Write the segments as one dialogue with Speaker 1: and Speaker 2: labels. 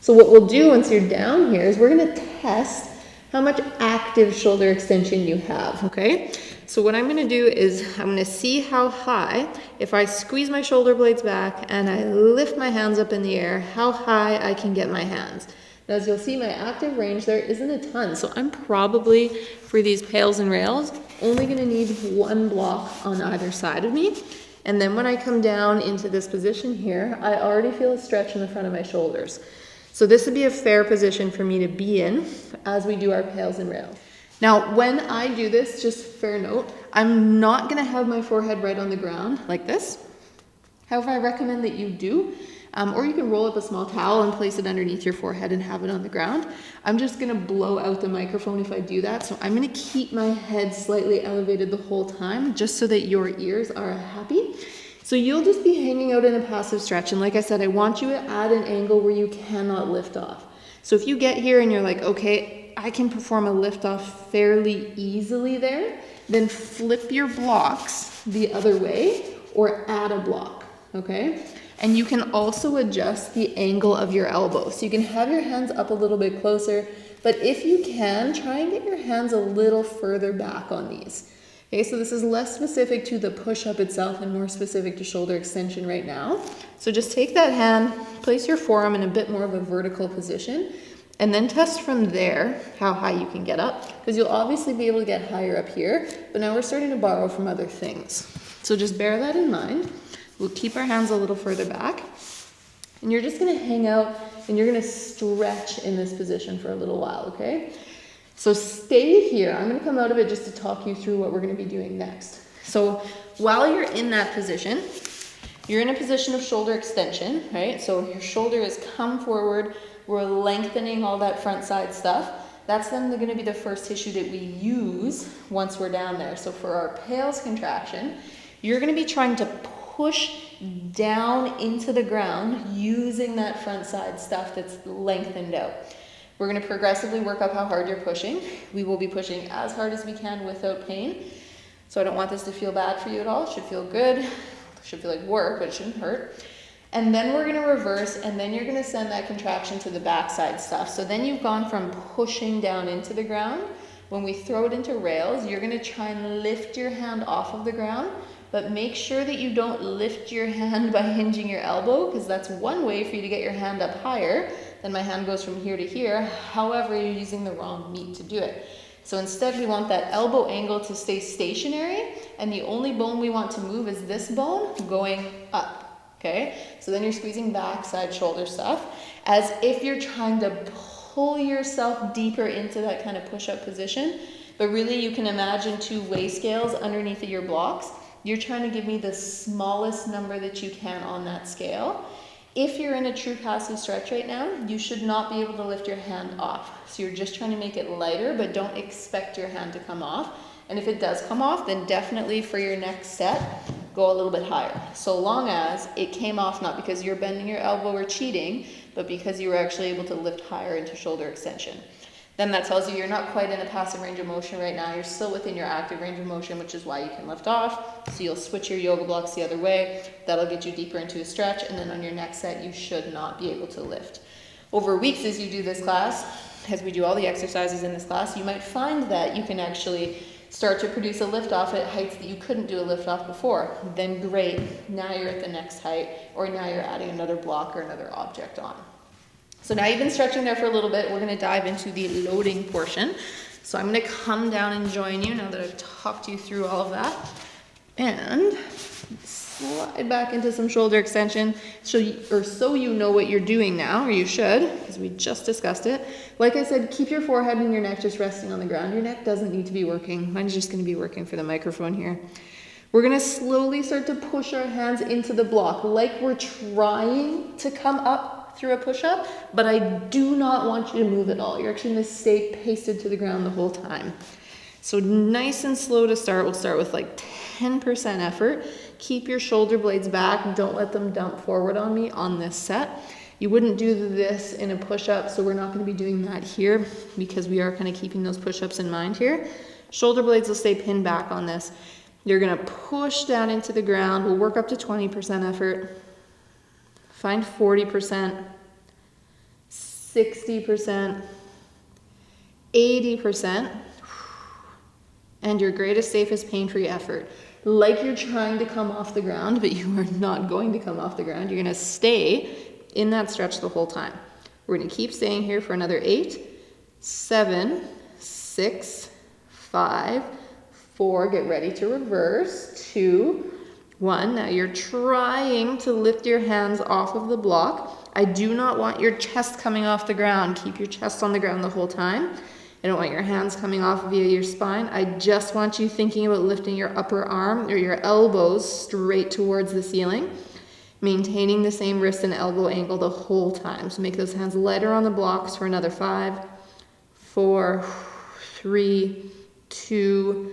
Speaker 1: So what we'll do once you're down here is we're gonna test how much active shoulder extension you have, okay? So what I'm gonna do is I'm gonna see how high, if I squeeze my shoulder blades back and I lift my hands up in the air, how high I can get my hands. Now, as you'll see, my active range there isn't a ton, so I'm probably, for these pails and rails, only gonna need one block on either side of me. And then when I come down into this position here, I already feel a stretch in the front of my shoulders. So this would be a fair position for me to be in as we do our pails and rails. Now, when I do this, just fair note, I'm not gonna have my forehead right on the ground like this. However, I recommend that you do, or you can roll up a small towel and place it underneath your forehead and have it on the ground. I'm just gonna blow out the microphone if I do that, so I'm gonna keep my head slightly elevated the whole time, just so that your ears are happy. So you'll just be hanging out in a passive stretch, and like I said, I want you to add an angle where you cannot lift off. So if you get here and you're like, okay, I can perform a lift off fairly easily there, then flip your blocks the other way or add a block, okay? And you can also adjust the angle of your elbow. So you can have your hands up a little bit closer, but if you can, try and get your hands a little further back on these. Okay, so this is less specific to the push-up itself and more specific to shoulder extension right now. So just take that hand, place your forearm in a bit more of a vertical position, and then test from there how high you can get up, because you'll obviously be able to get higher up here, but now we're starting to borrow from other things. So just bear that in mind. We'll keep our hands a little further back, and you're just gonna hang out and you're gonna stretch in this position for a little while, okay? So stay here. I'm gonna come out of it just to talk you through what we're gonna be doing next. So while you're in that position, you're in a position of shoulder extension, right? So your shoulder is come forward, we're lengthening all that front side stuff. That's then gonna be the first tissue that we use once we're down there. So for our pails contraction, you're gonna be trying to push down into the ground using that front side stuff that's lengthened out. We're gonna progressively work up how hard you're pushing. We will be pushing as hard as we can without pain. So I don't want this to feel bad for you at all. It should feel good. It should feel like work, but it shouldn't hurt. And then we're gonna reverse, and then you're gonna send that contraction to the backside stuff. So then you've gone from pushing down into the ground. When we throw it into rails, you're gonna try and lift your hand off of the ground, but make sure that you don't lift your hand by hinging your elbow, because that's one way for you to get your hand up higher. Then my hand goes from here to here. However, you're using the wrong meat to do it. So instead, we want that elbow angle to stay stationary, and the only bone we want to move is this bone going up, okay? So then you're squeezing backside shoulder stuff as if you're trying to pull yourself deeper into that kind of push-up position, but really you can imagine two weigh scales underneath of your blocks. You're trying to give me the smallest number that you can on that scale. If you're in a true passive stretch right now, you should not be able to lift your hand off. So you're just trying to make it lighter, but don't expect your hand to come off. And if it does come off, then definitely for your next set, go a little bit higher. So long as it came off not because you're bending your elbow or cheating, but because you were actually able to lift higher into shoulder extension. Then that tells you you're not quite in a passive range of motion right now. You're still within your active range of motion, which is why you can lift off. So you'll switch your yoga blocks the other way. That'll get you deeper into a stretch. And then on your next set, you should not be able to lift. Over weeks as you do this class, as we do all the exercises in this class, you might find that you can actually start to produce a lift off at heights that you couldn't do a lift off before. Then great, now you're at the next height, or now you're adding another block or another object on. So now you've been stretching there for a little bit. We're gonna dive into the loading portion. So I'm gonna come down and join you now that I've talked you through all of that. And slide back into some shoulder extension so you know what you're doing now, or you should, because we just discussed it. Like I said, keep your forehead and your neck just resting on the ground. Your neck doesn't need to be working. Mine's just gonna be working for the microphone here. We're gonna slowly start to push our hands into the block like we're trying to come up through a push-up, but I do not want you to move at all. You're actually gonna stay pasted to the ground the whole time. So nice and slow to start. We'll start with like 10% effort. Keep your shoulder blades back. Don't let them dump forward on me on this set. You wouldn't do this in a push-up, so we're not gonna be doing that here because we are kind of keeping those push-ups in mind here. Shoulder blades will stay pinned back on this. You're gonna push down into the ground. We'll work up to 20% effort. Find 40%, 60%, 80%, and your greatest, safest, pain-free effort. Like you're trying to come off the ground, but you are not going to come off the ground. You're gonna stay in that stretch the whole time. We're gonna keep staying here for another 8, 7, 6, 5, 4, get ready to reverse, 2, 1. Now you're trying to lift your hands off of the block. I do not want your chest coming off the ground. Keep your chest on the ground the whole time. I don't want your hands coming off via your spine. I just want you thinking about lifting your upper arm or your elbows straight towards the ceiling, maintaining the same wrist and elbow angle the whole time. So make those hands lighter on the blocks for another 5, 4, 3, 2,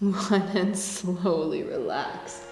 Speaker 1: 1, and slowly relax.